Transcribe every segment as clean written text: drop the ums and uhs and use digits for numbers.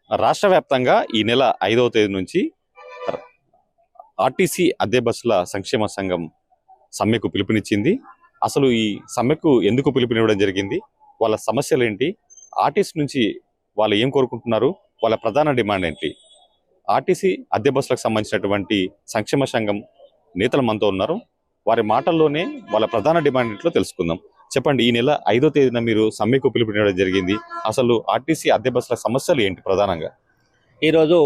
రాష్ట్ర వ్యాప్తంగా ఈ నెల 5వ తేదీ నుంచి ఆర్టీసీ అద్దె బస్సుల సంక్షేమ సంఘం సమ్మెకు పిలుపునిచ్చింది. అసలు ఈ సమ్మెకు ఎందుకు పిలుపునివ్వడం జరిగింది, వాళ్ళ సమస్యలు ఏంటి, ఆర్టీసీ నుంచి వాళ్ళు ఏం కోరుకుంటున్నారు, వాళ్ళ ప్రధాన డిమాండ్ ఏంటి, ఆర్టీసీ అద్దె బస్సులకు సంబంధించినటువంటి సంక్షేమ సంఘం నేతలు మనతో ఉన్నారు. వారి మాటల్లోనే వాళ్ళ ప్రధాన డిమాండ్ ఏంటో తెలుసుకుందాం. చెప్పండి, ఈ నెల 5వ తేదీన మీరు సమ్మెకు పిలుపునివ్వడం జరిగింది. అసలు ఆర్టీసీ అద్దె బస్సుల సమస్యలు ఏంటి ప్రధానంగా? ఈరోజు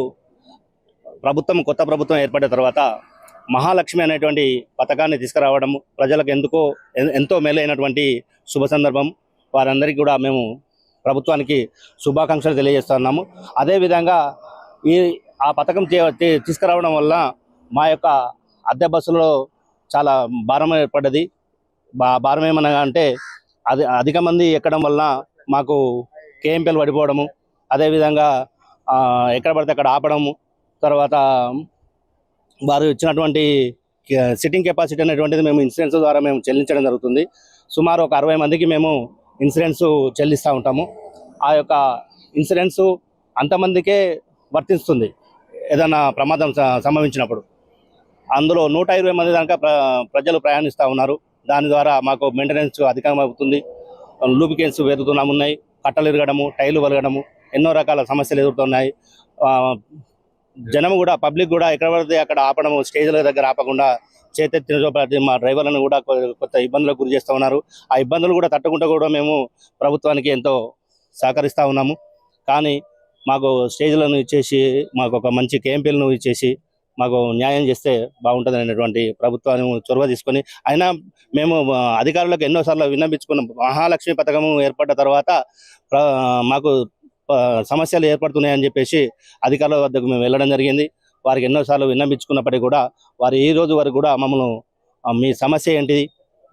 కొత్త ప్రభుత్వం ఏర్పడిన తర్వాత మహాలక్ష్మి అనేటువంటి పథకాన్ని తీసుకురావడం ప్రజలకు ఎంతో మేలైనటువంటి శుభ సందర్భం. వారందరికీ కూడా మేము ప్రభుత్వానికి శుభాకాంక్షలు తెలియజేస్తున్నాము. అదేవిధంగా ఆ పథకం తీసుకురావడం వల్ల మా యొక్క అద్దె బస్సులో చాలా భారం ఏర్పడ్డది. భారం ఏమనగా అంటే అధిక మంది ఎక్కడం వలన మాకు కేఎంపీలు పడిపోవడము, అదేవిధంగా ఎక్కడ పడితే అక్కడ ఆపడము, తర్వాత వారు ఇచ్చినటువంటి సిట్టింగ్ కెపాసిటీ అనేటువంటిది మేము ఇన్సూరెన్స్ ద్వారా మేము చెల్లించడం జరుగుతుంది. సుమారు ఒక 60 మందికి మేము ఇన్సూరెన్స్ చెల్లిస్తూ ఉంటాము. ఆ యొక్క ఇన్సూరెన్సు అంతమందికే వర్తిస్తుంది ఏదైనా ప్రమాదం సంభవించినప్పుడు. అందులో 120 మంది దాకా ప్రజలు ప్రయాణిస్తూ ఉన్నారు. దాని ద్వారా మాకు మెయింటెనెన్స్ అధికమవుతుంది. లూబ్రికెంట్స్ ఉన్నాయి, కట్టలు ఇరగడము, టైర్లు వలగడము, ఎన్నో రకాల సమస్యలు ఎదుర్కొన్నాయి. జనం కూడా, పబ్లిక్ కూడా ఎక్కడ పడితే అక్కడ ఆపడము, స్టేజ్ల దగ్గర ఆపకుండా చేతెత్తిన మా డ్రైవర్లను కూడా కొత్త ఇబ్బందులకు గురి చేస్తూ ఉన్నారు. ఆ ఇబ్బందులు కూడా తట్టుకుంటూ కూడా మేము ప్రభుత్వానికి ఎంతో సహకరిస్తూ ఉన్నాము. కానీ మాకు స్టేజ్లను ఇచ్చేసి, మాకు ఒక మంచి కేఎంపీలను ఇచ్చేసి మాకు న్యాయం చేస్తే బాగుంటుంది అనేటువంటి ప్రభుత్వాన్ని చొరవ తీసుకొని, అయినా మేము అధికారులకు ఎన్నోసార్లు విన్నపించుకున్నాం. మహాలక్ష్మి పథకం ఏర్పడ్డ తర్వాత మాకు సమస్యలు ఏర్పడుతున్నాయని చెప్పేసి అధికారుల వద్దకు మేము వెళ్ళడం జరిగింది. వారికి ఎన్నోసార్లు విన్నపించుకున్నప్పటికీ కూడా వారు ఈ రోజు వరకు కూడా మమ్మల్ని మీ సమస్య ఏంటి,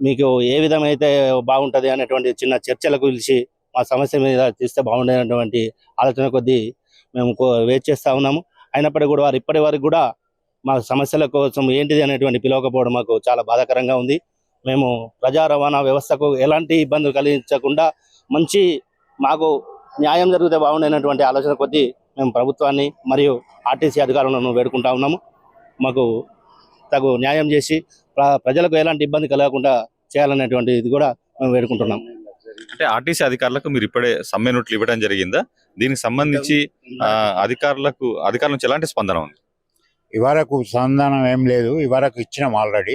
మీకు ఏ విధమైతే బాగుంటుంది అనేటువంటి చిన్న చర్చలకు పిలిచి మా సమస్య మీద తీస్తే బాగుండేటువంటి ఆలోచన కొద్దీ మేము వెయిట్ చేస్తూ ఉన్నాము. అయినప్పటికీ కూడా వారు ఇప్పటి వరకు కూడా మా సమస్యల కోసం ఏంటిది అనేటువంటి పిలవకపోవడం మాకు చాలా బాధాకరంగా ఉంది. మేము ప్రజా రవాణా వ్యవస్థకు ఎలాంటి ఇబ్బందులు కలిగించకుండా మాకు న్యాయం జరిగితే బాగుండేటువంటి ఆలోచన కొద్దీ మేము ప్రభుత్వాన్ని మరియు ఆర్టీసీ అధికారులను వేడుకుంటా ఉన్నాము. మాకు తగు న్యాయం చేసి ప్రజలకు ఎలాంటి ఇబ్బంది కలగకుండా చేయాలనేటువంటి ఇది కూడా మేము వేడుకుంటున్నాం. అంటే ఆర్టీసీ అధికారులకు మీరు ఇప్పుడే సమ్మె నోట్లు ఇవ్వడం జరిగిందా? దీనికి సంబంధించి అధికారుల నుంచి ఎలాంటి స్పందన ఉంది? ఇవరకు సంధానం ఏం లేదు. ఇవరకు ఇచ్చినాం, ఆల్రెడీ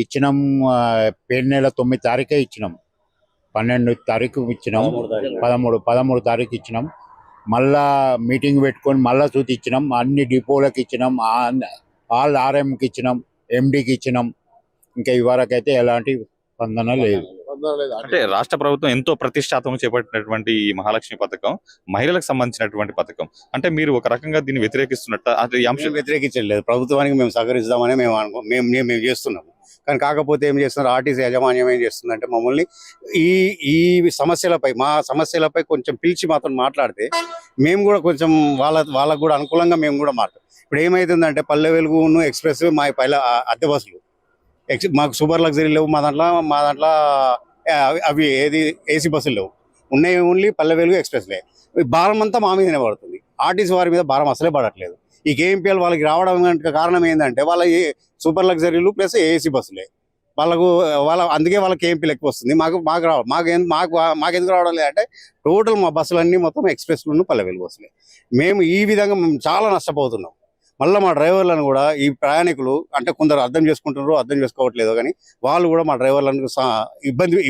ఇచ్చినాం. పేరు నెల 9 తారీఖే ఇచ్చినాం, 12 తారీఖు ఇచ్చినాం, 13 తారీఖు ఇచ్చినాం. మళ్ళా మీటింగ్ పెట్టుకొని మళ్ళా చూసి ఇచ్చినాం. అన్ని డిపోలకు ఇచ్చినాం, ఆల్ ఆర్ఎంకి ఇచ్చినాం, ఎండికి ఇచ్చినాం. ఇంకా ఇవరకైతే ఎలాంటి స్పందన లేదు. అంటే రాష్ట్ర ప్రభుత్వం ఎంతో ప్రతిష్టాత్మకంగా చేపట్టినటువంటి ఈ మహాలక్ష్మి పథకం మహిళలకు సంబంధించినటువంటి పథకం. అంటే మీరు ఒక రకంగా దీన్ని వ్యతిరేకిస్తున్నట్టు? అది అంశం వ్యతిరేకించలేదు. ప్రభుత్వానికి మేము సహకరిస్తామని మేము చేస్తున్నాము. కానీ కాకపోతే ఏం చేస్తున్నారు, ఆర్టీసీ యాజమాన్యం ఏం చేస్తుందంటే మమ్మల్ని ఈ సమస్యలపై, మా సమస్యలపై కొంచెం పిలిచి మాత్రం మాట్లాడితే మేము కూడా కొంచెం వాళ్ళకు కూడా అనుకూలంగా మేము కూడా మాట్లాడతాం. ఇప్పుడు ఏమవుతుందంటే పల్లె వెలుగును ఎక్స్ప్రెస్ మా అద్దె బస్సులు మాకు సూపర్ లగ్జరీ లేవు. మా దాంట్లో అవి ఏసీ బస్సులు లేవు. ఉన్నాయి ఓన్లీ పల్లె వెలుగు ఎక్స్ప్రెస్లే. భారం అంతా మా మీదనే పడుతుంది. ఆర్టీసీ వారి మీద భారం అసలే పడట్లేదు. ఈ కేఎంపీఎల్ వాళ్ళకి రావడం కారణం ఏంటంటే వాళ్ళ సూపర్ లగ్జరీలు ప్లస్ ఏసీ బస్సులే అందుకే వాళ్ళకి కేఎంపీలు ఎక్కువ వస్తుంది. మాకెందుకు రావడం లేదంటే టోటల్ మా బస్సులన్నీ మొత్తం ఎక్స్ప్రెస్లు పల్లె వెలుగు బస్సులే. మేము ఈ విధంగా చాలా నష్టపోతున్నాం. మళ్ళీ మా డ్రైవర్లను కూడా ఈ ప్రయాణికులు అంటే కొందరు అర్థం చేసుకుంటున్నారు, అర్థం చేసుకోవట్లేదు, కానీ వాళ్ళు కూడా మా డ్రైవర్లను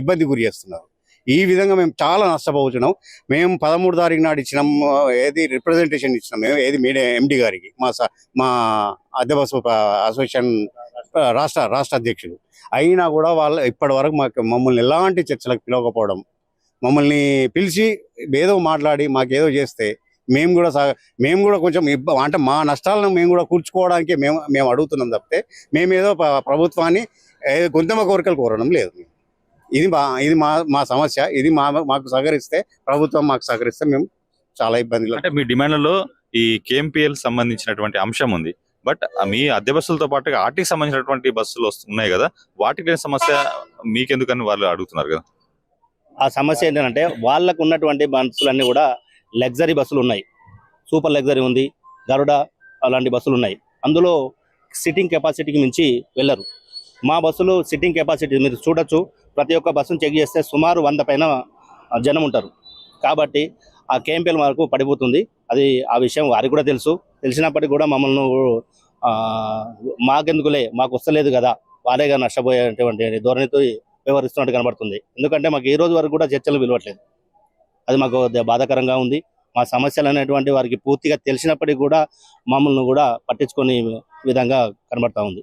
ఇబ్బంది గురి చేస్తున్నారు. ఈ విధంగా మేము చాలా నష్టపోతున్నాం. మేము 13 తారీఖు నాడు ఇచ్చినాం, రిప్రజెంటేషన్ ఇచ్చినాం మేము మీడియా ఎండి గారికి, మా అద్దె బస్సు అసోసియేషన్ రాష్ట్ర అధ్యక్షులు. అయినా కూడా వాళ్ళు ఇప్పటి వరకు మమ్మల్ని ఎలాంటి చర్చలకు పిలవకపోవడం, మమ్మల్ని పిలిచి ఏదో మాట్లాడి మాకేదో చేస్తే మేము కూడా కొంచెం అంటే మా నష్టాలను మేము కూడా కూర్చుకోవడానికి మేము అడుగుతున్నాం తప్పితే మేమేదో ప్రభుత్వాన్ని కొంతమ కోరికలు కోరడం లేదు. ఇది మా సమస్య. ఇది మాకు సహకరిస్తే, ప్రభుత్వం మాకు సహకరిస్తే మేము చాలా ఇబ్బందులు. అంటే మీ డిమాండ్లలో ఈ కేఎంపీఎల్ సంబంధించినటువంటి అంశం ఉంది. బట్ మీ అద్దె బస్సులతో పాటుగా ఆర్టీకి సంబంధించినటువంటి బస్సులు ఉన్నాయి కదా, వాటికి లేని సమస్య మీకెందుకని వాళ్ళు అడుగుతున్నారు కదా. ఆ సమస్య ఏంటంటే వాళ్ళకు ఉన్నటువంటి బస్సులన్నీ కూడా లగ్జరీ బస్సులు ఉన్నాయి. సూపర్ లగ్జరీ ఉంది, గరుడ అలాంటి బస్సులు ఉన్నాయి. అందులో సిట్టింగ్ కెపాసిటీకి మించి వెళ్ళరు. మా బస్సులు సిట్టింగ్ కెపాసిటీ మీరు చూడొచ్చు. ప్రతి ఒక్క బస్సును చెక్ చేస్తే సుమారు 100 పైన జనం ఉంటారు. కాబట్టి ఆ కేఎంపీఎల్ వరకు పడిపోతుంది. అది ఆ విషయం వారికి కూడా తెలుసు. తెలిసినప్పటికీ కూడా మమ్మల్ని మాకెందుకులే, మాకు వస్తలేదు కదా, వారేగా నష్టపోయేటువంటి ధోరణితో వ్యవహరిస్తున్నట్టు కనబడుతుంది. ఎందుకంటే మాకు ఈ రోజు వరకు కూడా చర్చలు విలువట్లేదు. అది మాకు బాధాకరంగా ఉంది. మా సమస్యలు అనేటువంటి వారికి పూర్తిగా తెలిసినప్పటికీ కూడా మమ్మల్ని కూడా పట్టించుకొని విధంగా కనబడతా ఉంది.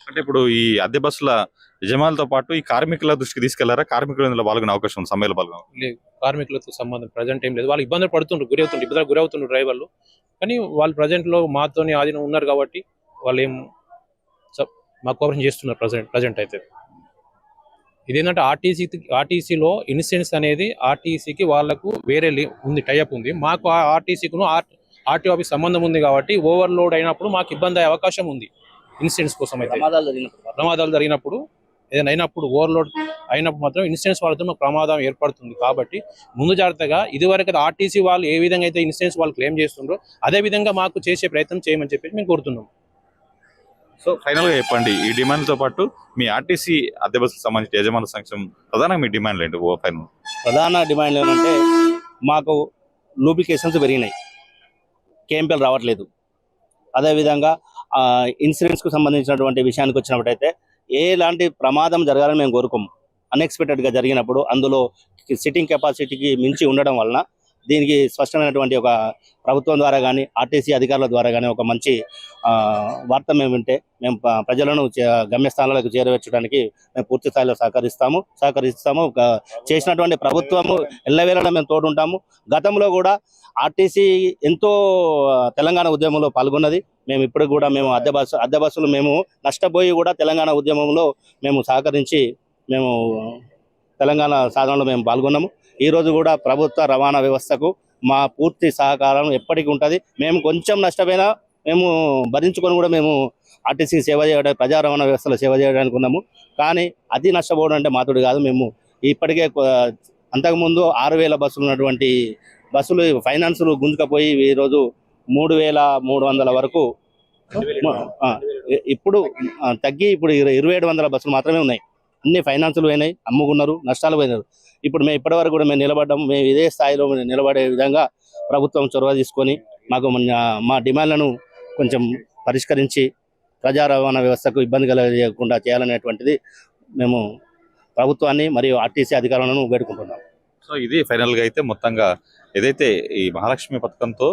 అంటే ఇప్పుడు ఈ అద్దె బస్సుల యజమానులతో పాటు ఈ కార్మికుల దృష్టికి తీసుకెళ్లారా? కార్మికులు ఇందులో పాల్గొనే అవకాశం ఉంది, సమ్మెలో పాల్గొనే లేదు, కార్మికులతో సంబంధం ప్రజెంట్ ఏం లేదు. వాళ్ళు ఇబ్బందులు పడుతుండ్రు, ఇబ్బందులు గురవుతుండ్రు డ్రైవర్లు. కానీ వాళ్ళు ప్రజెంట్ లో మాతోని ఆధీనం ఉన్నారు కాబట్టి వాళ్ళు ఏం మా కోఆపరేషన్ చేస్తున్నారు ప్రజెంట్ అయితే. ఇదేంటంటే ఆర్టీసీలో ఇన్సూరెన్స్ అనేది ఆర్టీసీకి వాళ్ళకు వేరే ఉంది, టైఅప్ ఉంది. మాకు ఆర్టీసీకును ఆర్టీఓ ఆఫీస్ సంబంధం ఉంది కాబట్టి ఓవర్లోడ్ అయినప్పుడు మాకు ఇబ్బంది అయ్యే అవకాశం ఉంది. ఇన్సూరెన్స్ కోసం అయితే ప్రమాదాలు జరిగినప్పుడు ఏదైనా అయినప్పుడు ఓవర్లోడ్ అయినప్పుడు మాత్రం ఇన్సూరెన్స్ వాళ్ళతో మాకు ప్రమాదం ఏర్పడుతుంది. కాబట్టి ముందు జాగ్రత్తగా ఇదివరకు ఆర్టీసీ వాళ్ళు ఏ విధంగా అయితే ఇన్సూరెన్స్ వాళ్ళు క్లెయిమ్ చేస్తుండ్రో అదే విధంగా మాకు చేసే ప్రయత్నం చేయమని చెప్పి మేము కోరుతున్నాం. సో ఫైనల్ గా చెప్పండి, ఈ డిమాండ్లతో పాటు మీ ఆర్టీసీ అద్దె బస్సుకు సంబంధించిన యజమానుల సంక్షేమం ప్రధానంగా మీ డిమాండ్లు ఏంటి? ఫైనల్ ప్రధాన డిమాండ్ ఏంటంటే మాకు లూబ్రికేషన్స్ పెరిగినాయి, కేఎంపీఎల్ రావట్లేదు. అదేవిధంగా ఇన్సూరెన్స్కు సంబంధించినటువంటి విషయానికి వచ్చినప్పుడైతే ఎలాంటి ప్రమాదం జరగాలని మేము కోరుకోము. అన్ఎక్స్పెక్టెడ్గా జరిగినప్పుడు అందులో సిట్టింగ్ కెపాసిటీకి మించి ఉండడం వలన దీనికి స్పష్టమైనటువంటి ఒక ప్రభుత్వం ద్వారా కానీ ఆర్టీసీ అధికారుల ద్వారా కానీ ఒక మంచి వార్త మేము వింటే మేము ప్రజలను గమ్యస్థానాలకు చేరవేర్చడానికి మేము పూర్తి స్థాయిలో సహకరిస్తాము. చేసినటువంటి ప్రభుత్వము ఎల్లవేళలా మేము తోడుంటాము. గతంలో కూడా ఆర్టీసీ ఎంతో తెలంగాణ ఉద్యమంలో పాల్గొన్నది. మేము ఇప్పుడు కూడా మేము అద్దె బస్సులు మేము నష్టపోయి కూడా తెలంగాణ ఉద్యమంలో మేము సహకరించి మేము తెలంగాణ సాధనలో మేము పాల్గొన్నాము. ఈరోజు కూడా ప్రభుత్వ రవాణా వ్యవస్థకు మా పూర్తి సహకారం ఎప్పటికీ ఉంటుంది. మేము కొంచెం నష్టపోయినా మేము భరించుకొని కూడా మేము ఆర్టీసీకి సేవ చేయడానికి, ప్రజా రవాణా వ్యవస్థలో సేవ చేయడానికి ఉన్నాము. కానీ అది నష్టపోవడం అంటే మాతోడు కాదు. మేము ఇప్పటికే అంతకుముందు 6,000 బస్సులు ఉన్నటువంటి బస్సులు ఫైనాన్సులు గుంజుకపోయి ఈరోజు 3,300 వరకు ఇప్పుడు తగ్గి ఇప్పుడు 2,700 బస్సులు మాత్రమే ఉన్నాయి. అన్ని ఫైనాన్సులు పోయినాయి, అమ్ముకున్నారు, నష్టాలు పోయినారు. ఇప్పుడు మేము ఇప్పటి వరకు కూడా మేము నిలబడ్డాము. మేము ఇదే స్థాయిలో నిలబడే విధంగా ప్రభుత్వం చొరవ తీసుకొని మాకు మా డిమాండ్లను కొంచెం పరిష్కరించి ప్రజా రవాణా వ్యవస్థకు ఇబ్బంది కలగకుండా చేయాలనేటువంటిది మేము ప్రభుత్వాన్ని మరియు ఆర్టీసీ అధికారులను వేడుకుంటున్నాం. సో ఇది ఫైనల్ గా అయితే మొత్తంగా ఏదైతే ఈ మహాలక్ష్మి పథకంతో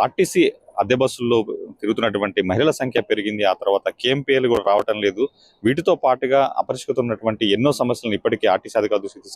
ఆర్టీసీ అద్దె బస్సుల్లో తిరుగుతున్నటువంటి మహిళల సంఖ్య పెరిగింది. ఆ తర్వాత కేఎంపీఎల్ కూడా రావటం లేదు. వీటితో పాటుగా అపరిష్కృతం ఉన్నటువంటి ఎన్నో సమస్యలను ఇప్పటికీ ఆర్టీసీ అధికారులు దృష్టికి తీసుకెళ్లారు.